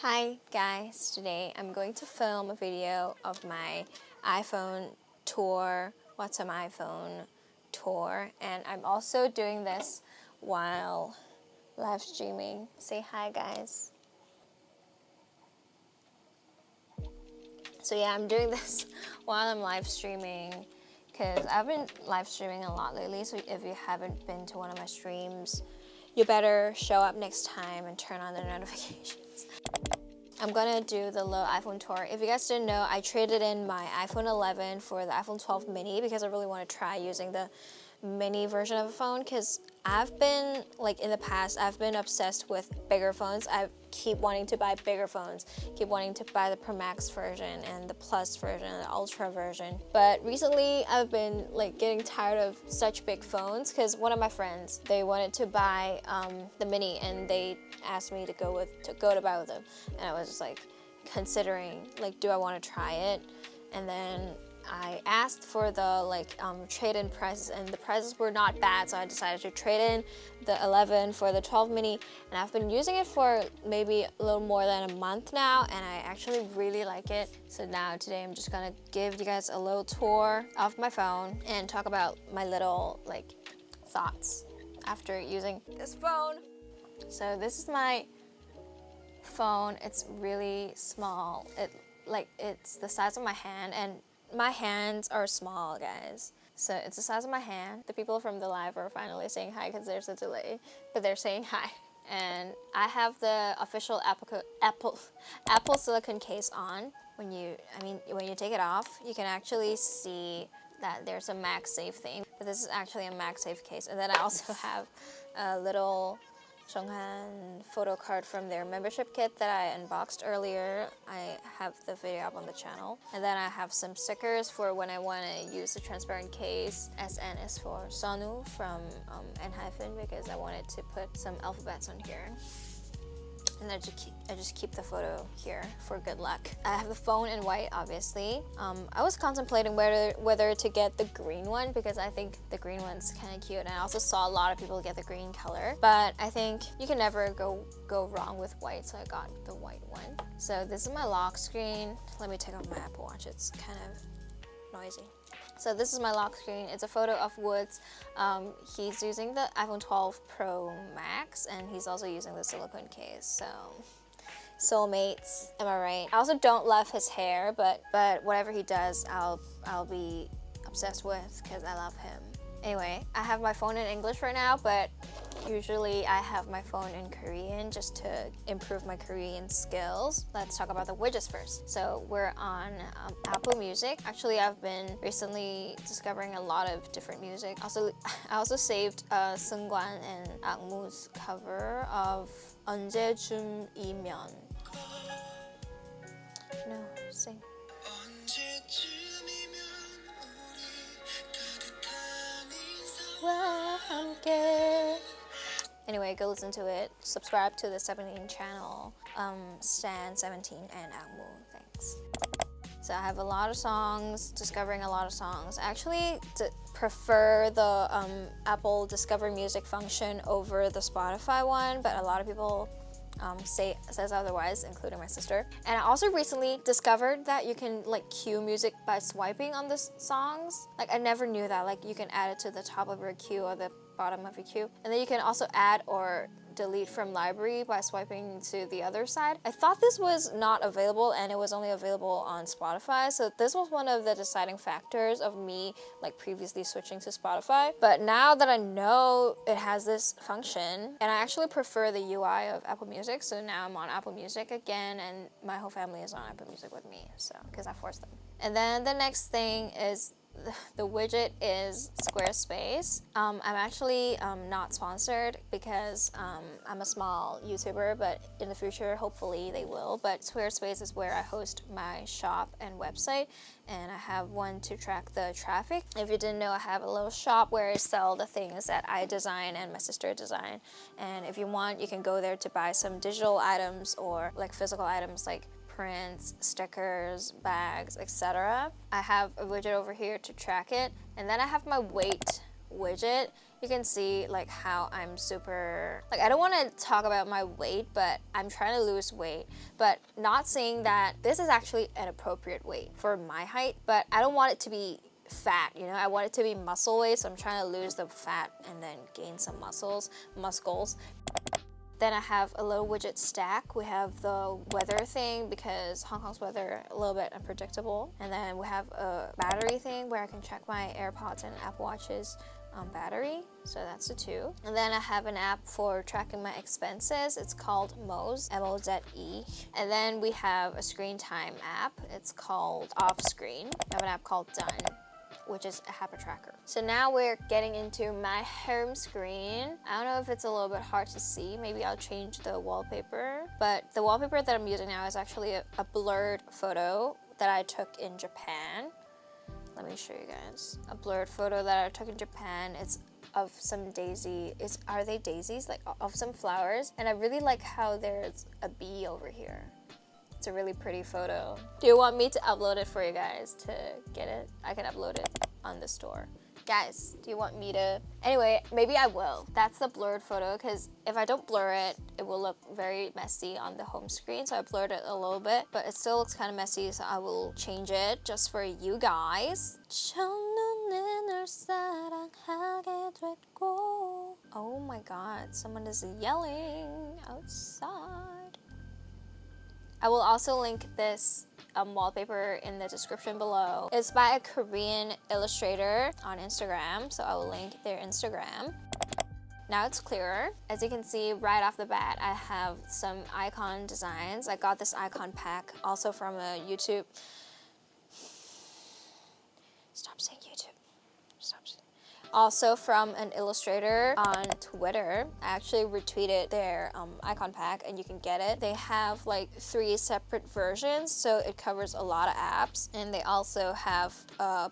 Hi guys, today I'm going to film a video of my iPhone tour, what's on my iPhone tour, and I'm also doing this while live streaming. Say hi guys. So yeah, I'm doing this while I'm live streaming because I've been live streaming a lot lately, so if you haven't been to one of my streams, you better show up next time and turn on the notifications. I'm gonna do the low iPhone tour. If you guys didn't know, I traded in my iPhone 11 for the iPhone 12 mini because I really want to try using the mini version of a phone because I've been, like in the past, I've been obsessed with bigger phones. I keep wanting to buy bigger phones, keep wanting to buy the Pro Max version and the Plus version and the Ultra version. But recently I've been like getting tired of such big phones because one of my friends, they wanted to buy the mini and they asked me to go to buy with them, and I was just like considering like, do I want to try it? And then I asked for the trade-in prices, and the prices were not bad, so I decided to trade in the 11 for the 12 mini, and I've been using it for maybe a little more than a month now, and I actually really like it. So now today I'm just gonna give you guys a little tour of my phone and talk about my little thoughts after using this phone. So this is my phone. It's really small. It's the size of my hand, and my hands are small, guys. So it's the size of my hand. The people from the live are finally saying hi because there's a delay, but they're saying hi. And I have the official Apple silicone case on. When you take it off, you can actually see that there's a MagSafe thing, but this is actually a MagSafe case. And then I also have a little Zhonghan photo card from their membership kit that I unboxed earlier. I have the video up on the channel. And then I have some stickers for when I want to use a transparent case. SN is for Sonu from N- because I wanted to put some alphabets on here. And I just keep the photo here for good luck. I have the phone in white, obviously. I was contemplating whether to get the green one because I think the green one's kind of cute, and I also saw a lot of people get the green color. But I think you can never go wrong with white, so I got the white one. So this is my lock screen. Let me take off my Apple Watch. It's kind of noisy. So this is my lock screen. It's a photo of Woods. He's using the iPhone 12 Pro Max, and he's also using the silicone case. So, soulmates, am I right? I also don't love his hair, but whatever he does, I'll be obsessed with because I love him. Anyway, I have my phone in English right now, but usually I have my phone in Korean just to improve my Korean skills. Let's talk about the widgets first. So we're on Apple Music. Actually, I've been recently discovering a lot of different music. I also saved Seungkwan and Akmu's cover of 언제쯤이면. No, sing. Anyway, go listen to it. Subscribe to the 17 channel, Stan 17 and Akmu. Thanks. So I have a lot of songs, discovering a lot of songs. I actually prefer the Apple Discover Music function over the Spotify one, but a lot of people says otherwise, including my sister. And I also recently discovered that you can cue music by swiping on the songs. I never knew that. You can add it to the top of your queue or the bottom of your queue, and then you can also add or delete from library by swiping to the other side. I thought this was not available, and it was only available on Spotify, so this was one of the deciding factors of me previously switching to Spotify. But now that I know it has this function, and I actually prefer the UI of Apple Music, so now I'm on Apple Music again, and my whole family is on Apple Music with me, so because I forced them. And then the next thing is the widget is Squarespace. I'm actually not sponsored because I'm a small YouTuber, but in the future, hopefully they will. But Squarespace is where I host my shop and website, and I have one to track the traffic. If you didn't know, I have a little shop where I sell the things that I design and my sister design. And if you want, you can go there to buy some digital items or physical items like prints, stickers, bags, etc. I have a widget over here to track it, and then I have my weight widget. You can see like how I'm super, like I don't want to talk about my weight, but I'm trying to lose weight, but not saying that this is actually an appropriate weight for my height, but I don't want it to be fat, you know, I want it to be muscle weight, so I'm trying to lose the fat and then gain some muscles. Then I have a little widget stack. We have the weather thing because Hong Kong's weather a little bit unpredictable. And then we have a battery thing where I can check my AirPods and Apple Watch's battery. So that's the two. And then I have an app for tracking my expenses. It's called Moze, M-O-Z-E. And then we have a screen time app. It's called Off Screen. I have an app called Done, which is a habit tracker. So now we're getting into my home screen. I don't know if it's a little bit hard to see. Maybe I'll change the wallpaper. But the wallpaper that I'm using now is actually a blurred photo that I took in Japan. Let me show you guys. A blurred photo that I took in Japan. It's of some are they daisies? Like of some flowers. And I really like how there's a bee over here. It's a really pretty photo. Do you want me to upload it for you guys to get it? I can upload it on the store. Guys, do you want me to? Anyway, maybe I will. That's the blurred photo because if I don't blur it, it will look very messy on the home screen. So I blurred it a little bit, but it still looks kind of messy. So I will change it just for you guys. Oh my God, someone is yelling outside. I will also link this wallpaper in the description below. It's by a Korean illustrator on Instagram, so I will link their Instagram. Now it's clearer. As you can see right off the bat, I have some icon designs. I got this icon pack also from a YouTube. Stop saying YouTube. Stop saying. Also from an illustrator on Twitter. I actually retweeted their icon pack and you can get it. They have like 3 separate versions, so it covers a lot of apps. And they also have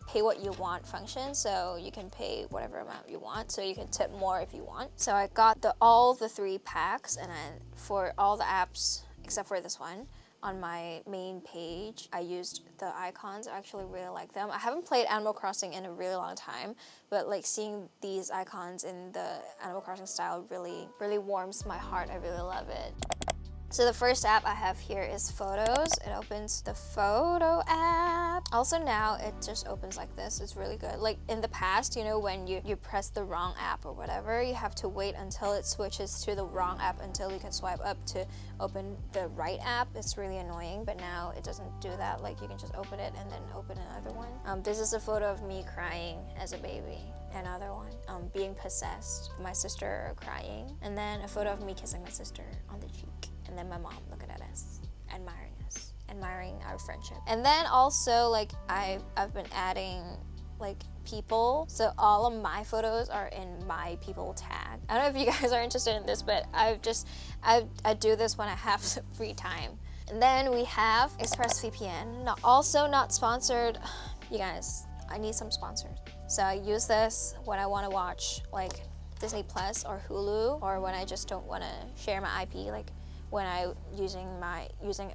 pay what you want function, so you can pay whatever amount you want, so you can tip more if you want. So I got all the 3 packs, and for all the apps except for this one, on my main page, I used the icons. I actually really like them. I haven't played Animal Crossing in a really long time, but like seeing these icons in the Animal Crossing style really, really warms my heart. I really love it. So the first app I have here is Photos. It opens the Photo app. Also now it just opens like this. It's really good. Like in the past, you know, when you press the wrong app or whatever, you have to wait until it switches to the wrong app until you can swipe up to open the right app. It's really annoying, but now it doesn't do that. Like you can just open it and then open another one. This is a photo of me crying as a baby. Another one, being possessed, my sister crying, and then a photo of me kissing my sister on the cheek. And then my mom looking at us, admiring our friendship. And then also like I've been adding like people, so all of my photos are in my people tag. I don't know if you guys are interested in this, but I do this when I have free time. And then we have Expressvpn, also not sponsored. You guys, I need some sponsors. So I use this when I want to watch like Disney Plus or Hulu, or when I just don't want to share my IP, like when I'm using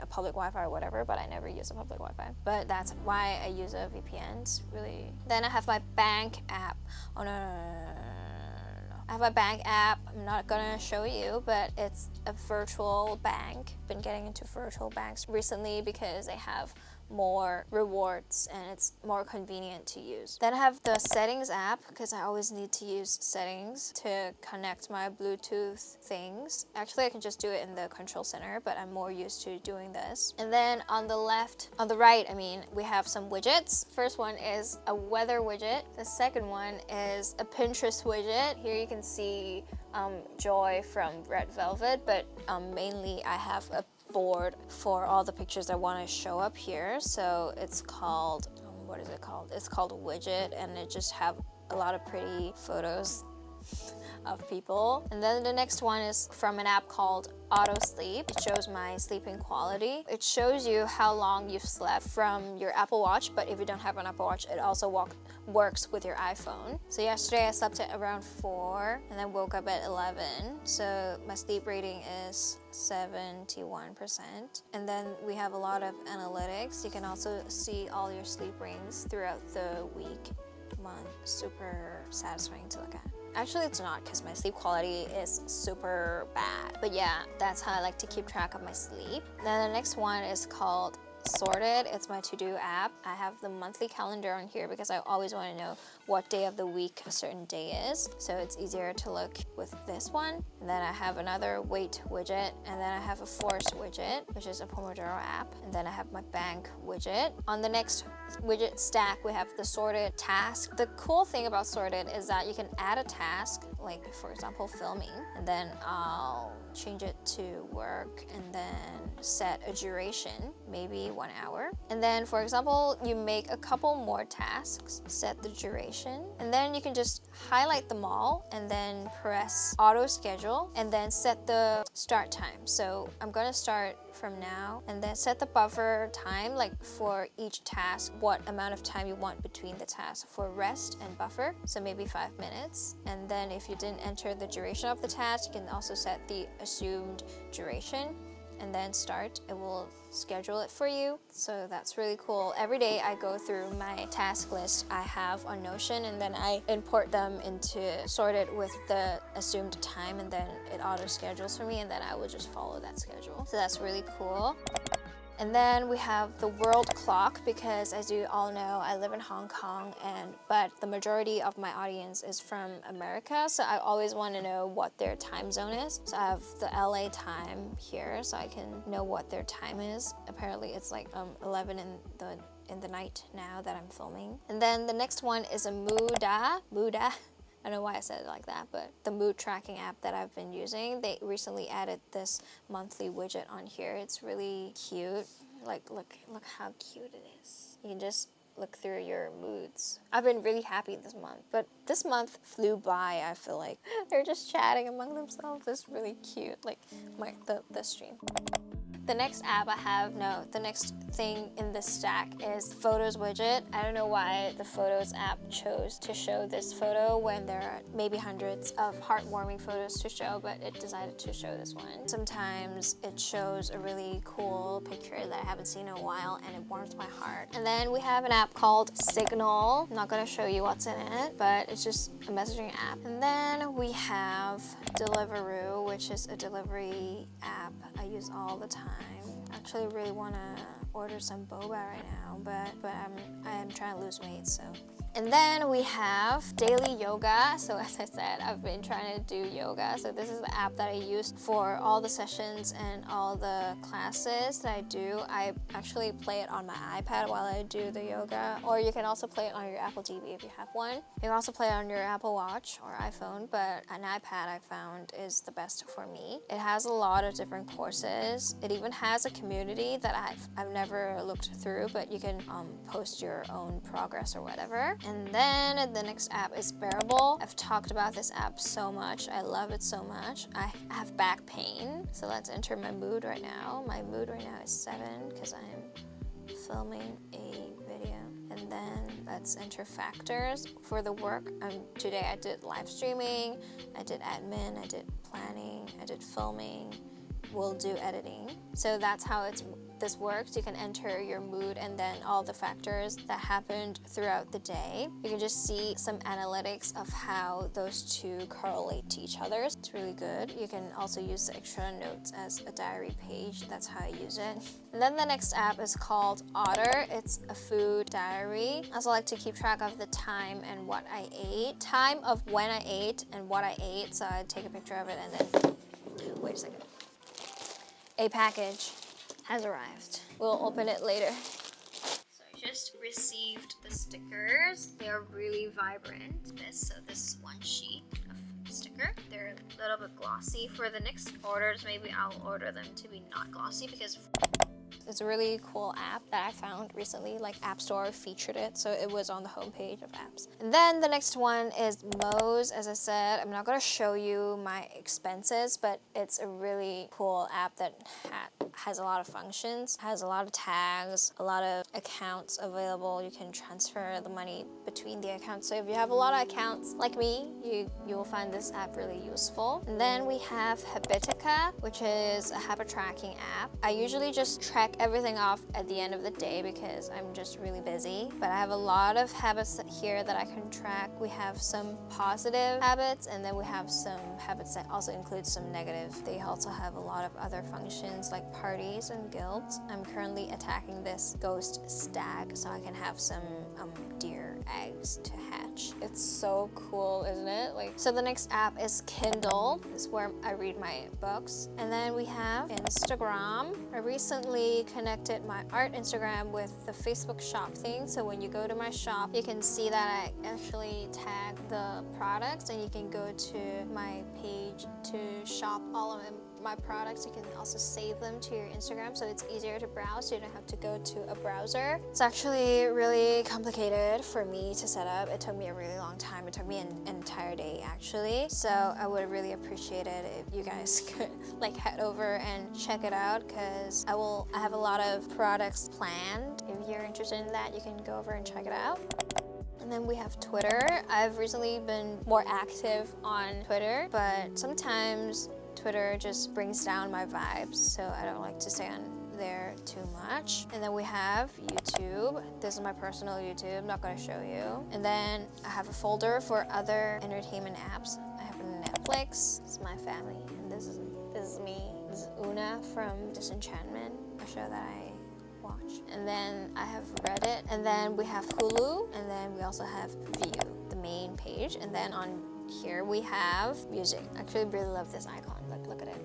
a public Wi-Fi or whatever, but I never use a public Wi-Fi. But that's why I use a VPN. It's really. Then I have my bank app. Oh no. I have a bank app. I'm not gonna show you, but it's a virtual bank. Been getting into virtual banks recently because they have more rewards and it's more convenient to use. Then I have the settings app because I always need to use settings to connect my Bluetooth things. Actually, I can just do it in the control center, but I'm more used to doing this. And then on the right, we have some widgets. First one is a weather widget. The second one is a Pinterest widget. Here you can see Joy from Red Velvet, but mainly I have a board for all the pictures I want to show up here. So it's called, what is it called? It's called Widget, and it just have a lot of pretty photos of people. And then the next one is from an app called Auto Sleep. It shows my sleeping quality. It shows you how long you've slept from your Apple Watch, but if you don't have an Apple Watch, it also works with your iPhone. So yesterday I slept at around 4 and then woke up at 11. So my sleep rating is 71%. And then we have a lot of analytics. You can also see all your sleep rings throughout the week, month. Super satisfying to look at. Actually, it's not because my sleep quality is super bad. But yeah, that's how I like to keep track of my sleep. Then the next one is called Sorted. It's my to-do app. I have the monthly calendar on here because I always want to know what day of the week a certain day is. So it's easier to look with this one. And then I have another weight widget. And then I have a force widget, which is a Pomodoro app. And then I have my bank widget. On the next widget stack, we have the sorted task. The cool thing about sorted is that you can add a task, like for example, filming, and then I'll change it to work and then set a duration, maybe 1 hour. And then for example, you make a couple more tasks, set the duration, and then you can just highlight them all and then press auto schedule and then set the start time. So I'm gonna start from now and then set the buffer time, like for each task, what amount of time you want between the tasks for rest and buffer. So maybe 5 minutes. And then if you didn't enter the duration of the task, you can also set the assumed duration and then start. It will schedule it for you. So that's really cool. Every day I go through my task list I have on Notion and then I import them into Sorted with the assumed time and then it auto schedules for me and then I will just follow that schedule. So that's really cool. And then we have the world clock because as you all know, I live in Hong Kong but the majority of my audience is from America. So I always want to know what their time zone is. So I have the LA time here so I can know what their time is. Apparently it's like 11 in the night now that I'm filming. And then the next one is a Muda. I don't know why I said it like that, but the mood tracking app that I've been using, they recently added this monthly widget on here. It's really cute. Like, look how cute it is. You can just look through your moods. I've been really happy this month, but this month flew by, I feel like. They're just chatting among themselves. It's really cute, like the stream. The next app the next thing in this stack is Photos widget. I don't know why the Photos app chose to show this photo when there are maybe hundreds of heartwarming photos to show, but it decided to show this one. Sometimes it shows a really cool picture that I haven't seen in a while and it warms my heart. And then we have an app called Signal. I'm not gonna show you what's in it, but it's just a messaging app. And then we have Deliveroo, which is a delivery app I use all the time. I actually really want to order some boba right now, but I'm trying to lose weight, so. And then we have daily yoga. So as I said, I've been trying to do yoga. So this is the app that I use for all the sessions and all the classes that I do. I actually play it on my iPad while I do the yoga, or you can also play it on your Apple TV if you have one. You can also play it on your Apple Watch or iPhone, but an iPad I found is the best for me. It has a lot of different courses. It even has a community that I've never looked through, but you can post your own progress or whatever. And then the next app is Bearable. I've talked about this app so much. I love it so much. I have back pain. So let's enter my mood right now. My mood right now is 7 because I'm filming a video. And then let's enter factors. For the work, today I did live streaming, I did admin, I did planning, I did filming. We'll do editing. So that's how this works. You can enter your mood and then all the factors that happened throughout the day. You can just see some analytics of how those two correlate to each other. It's really good. You can also use the extra notes as a diary page. That's how I use it. And then the next app is called Otter. It's a food diary. I also like to keep track of the time and what I ate. Time of when I ate and what I ate. So I take a picture of it and then, wait a second. A package has arrived. We'll open it later. So I just received the stickers. They are really vibrant. This one sheet of sticker. They're a little bit glossy. For the next orders, maybe I'll order them to be not glossy because it's a really cool app that I found recently, like App Store featured it, so it was on the homepage of apps. And then the next one is Moz. As I said, I'm not gonna show you my expenses, but it's a really cool app that has a lot of functions, has a lot of tags, a lot of accounts available. You can transfer the money between the accounts. So if you have a lot of accounts like me, you will find this app really useful. And then we have Habitica, which is a habit tracking app. I usually just track everything off at the end of the day because I'm just really busy. But I have a lot of habits here that I can track. We have some positive habits, and then we have some habits that also include some negative. They also have a lot of other functions like parties and guilds. I'm currently attacking this ghost stag so I can have some deer eggs to hatch. It's so cool, isn't it? So the next app is Kindle. It's where I read my books. And then we have Instagram. I recently connected my art Instagram with the Facebook shop thing. So when you go to my shop, you can see that I actually tag the products, and you can go to my page to shop all of my products. You can also save them to your Instagram, so it's easier to browse. You don't have to go to a browser. It's actually really complicated for me to set up. It took me a really long time. It took me an entire day actually. So I would really appreciate it if you guys could head over and check it out, because I have a lot of products planned. If you're interested in that, you can go over and check it out. And then we have Twitter. I've recently been more active on Twitter, but sometimes Twitter just brings down my vibes, so I don't like to stay on there too much. And then we have YouTube. This is my personal YouTube, I'm not going to show you. And then I have a folder for other entertainment apps. I have Netflix, this is my family, and this is me. This is Una from Disenchantment, a show that I watch. And then I have Reddit, and then we have Hulu, and then we also have View, the main page. And then on here we have music. I actually really love this icon. Look at it.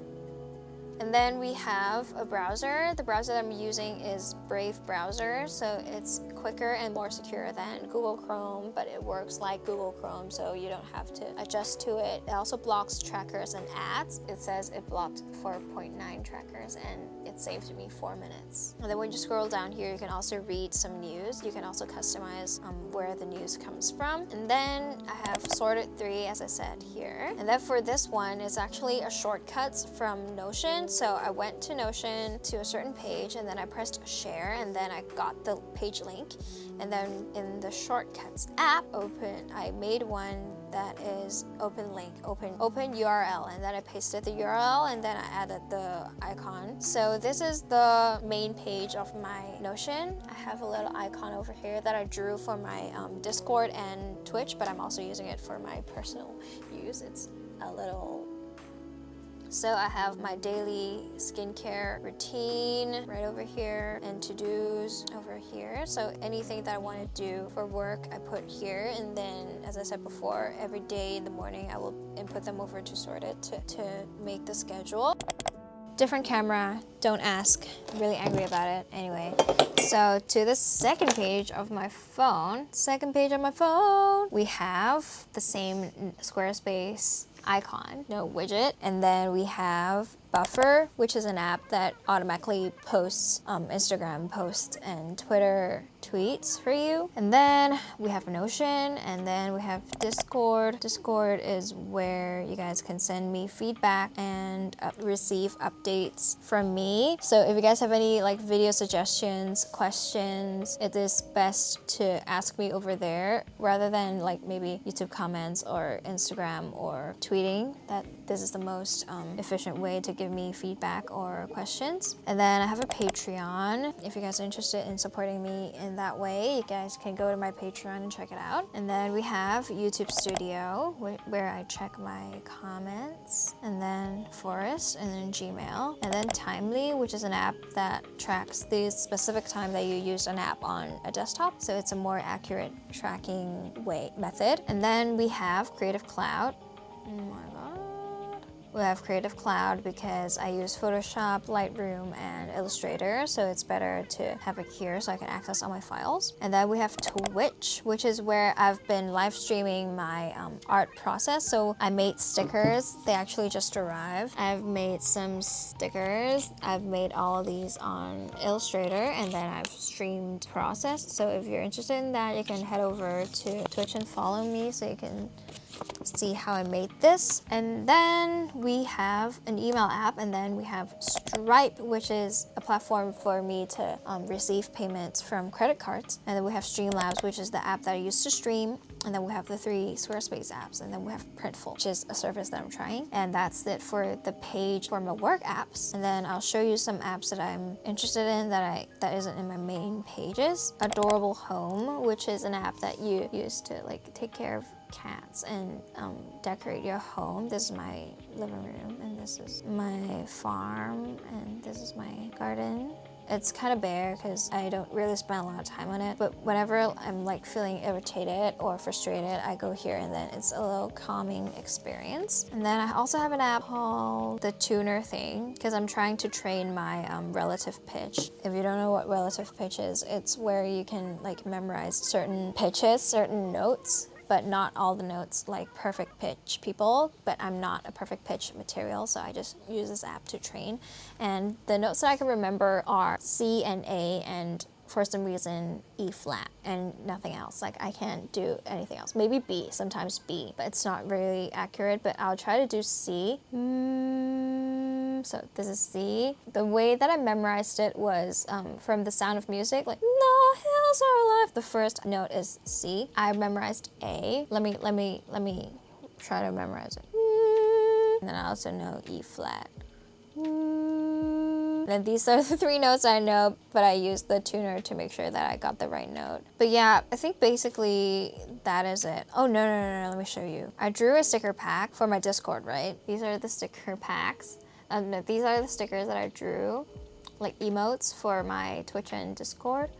And then we have a browser. The browser that I'm using is Brave browser, so it's quicker and more secure than Google Chrome, but it works like Google Chrome, so you don't have to adjust to it. It also blocks trackers and ads. It says it blocked 4.9 trackers, and it saved me 4 minutes. And then when you scroll down here, you can also read some news. You can also customize where the news comes from. And then I have sorted 3, as I said here. And then for this one, it's actually a shortcut from Notion. So I went to Notion to a certain page, and then I pressed share, and then I got the page link. And then in the shortcuts app, I made one that is open link, open URL, and then I pasted the URL, and then I added the icon. So this is the main page of my Notion. I have a little icon over here that I drew for my Discord and Twitch, but I'm also using it for my personal use. It's a little. So I have my daily skincare routine right over here, and to-dos over here. So anything that I want to do for work, I put here. And then, as I said before, every day in the morning, I will input them over to Sorted to make the schedule. Different camera, don't ask. I'm really angry about it. Anyway, so to the second page of my phone, we have the same Squarespace icon, no widget. And then we have Buffer, which is an app that automatically posts Instagram posts and Twitter tweets for you. And then we have Notion, and then we have Discord. Discord is where you guys can send me feedback and receive updates from me. So if you guys have any video suggestions, questions, it is best to ask me over there rather than maybe YouTube comments or Instagram or tweeting. This is the most efficient way to give me feedback or questions. And then I have a Patreon. If you guys are interested in supporting me in that way, you guys can go to my Patreon and check it out. And then we have YouTube Studio, where I check my comments, and then Forest, and then Gmail, and then Timely, which is an app that tracks the specific time that you use an app on a desktop. So it's a more accurate tracking method. And then we have Creative Cloud. Oh my god. We have Creative Cloud because I use Photoshop, Lightroom, and Illustrator, so it's better to have it here so I can access all my files. And then we have Twitch, which is where I've been live streaming my art process. So I made stickers. They actually just arrived. I've made some stickers. I've made all of these on Illustrator, and then I've streamed process. So if you're interested in that, you can head over to Twitch and follow me so you can see how I made this. And then we have an email app, and then we have Stripe, which is a platform for me to receive payments from credit cards. And then we have Streamlabs, which is the app that I use to stream. And then we have the 3 Squarespace apps, and then we have Printful, which is a service that I'm trying. And that's it for the page for my work apps. And then I'll show you some apps that I'm interested in that isn't in my main pages. Adorable Home, which is an app that you use to like take care of cats and decorate your home. This is my living room, and this is my farm, and this is my garden. It's kind of bare because I don't really spend a lot of time on it, but whenever I'm like feeling irritated or frustrated, I go here, and then it's a little calming experience. And then I also have an app called the tuner thing because I'm trying to train my relative pitch. If you don't know what relative pitch is, it's where you can like memorize certain pitches, certain notes, but not all the notes like perfect pitch people, but I'm not a perfect pitch material, so I just use this app to train. And the notes that I can remember are C and A, and for some reason E flat, and nothing else. Like I can't do anything else. Maybe B, sometimes B, but it's not really accurate, but I'll try to do C. So this is C. The way that I memorized it was from The Sound of Music, like the hills are alive. The first note is C. I memorized A. Let me try to memorize it. And then I also know E flat. And these are the 3 notes I know, but I used the tuner to make sure that I got the right note. But yeah, I think basically that is it. Oh, no, let me show you. I drew a sticker pack for my Discord, right? These are the sticker packs. No, these are the stickers that I drew, like emotes for my Twitch and Discord.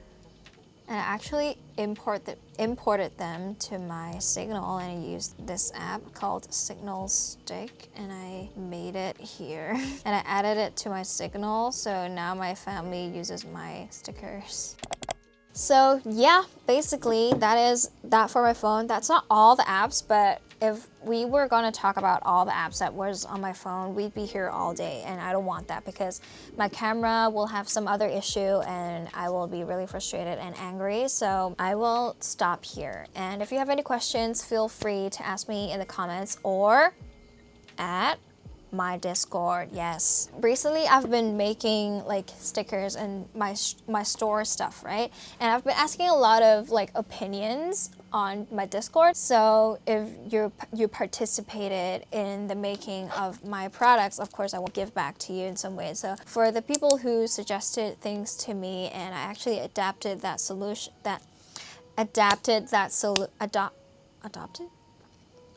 And I actually imported them to my Signal, and I used this app called Signal Stick, and I made it here. And I added it to my Signal, so now my family uses my stickers. So yeah, basically that is that for my phone. That's not all the apps, but if we were gonna talk about all the apps that was on my phone, we'd be here all day, and I don't want that because my camera will have some other issue and I will be really frustrated and angry. So I will stop here. And if you have any questions, feel free to ask me in the comments or at my Discord. Yes, recently I've been making like stickers and my store stuff, right? And I've been asking a lot of like opinions on my Discord. So if you participated in the making of my products, of course I will give back to you in some way. So for the people who suggested things to me, and I actually adopted?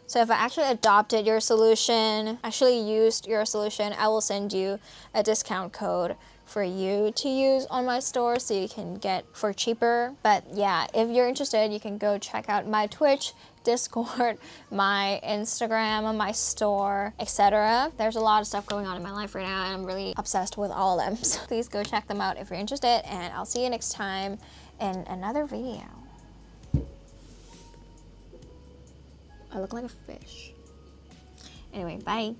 So if I actually adopted your solution, actually used your solution, I will send you a discount code for you to use on my store so you can get for cheaper. But yeah, if you're interested, you can go check out my Twitch, Discord, my Instagram, my store, etc. There's a lot of stuff going on in my life right now, and I'm really obsessed with all of them. So please go check them out if you're interested, and I'll see you next time in another video. I look like a fish. Anyway, bye.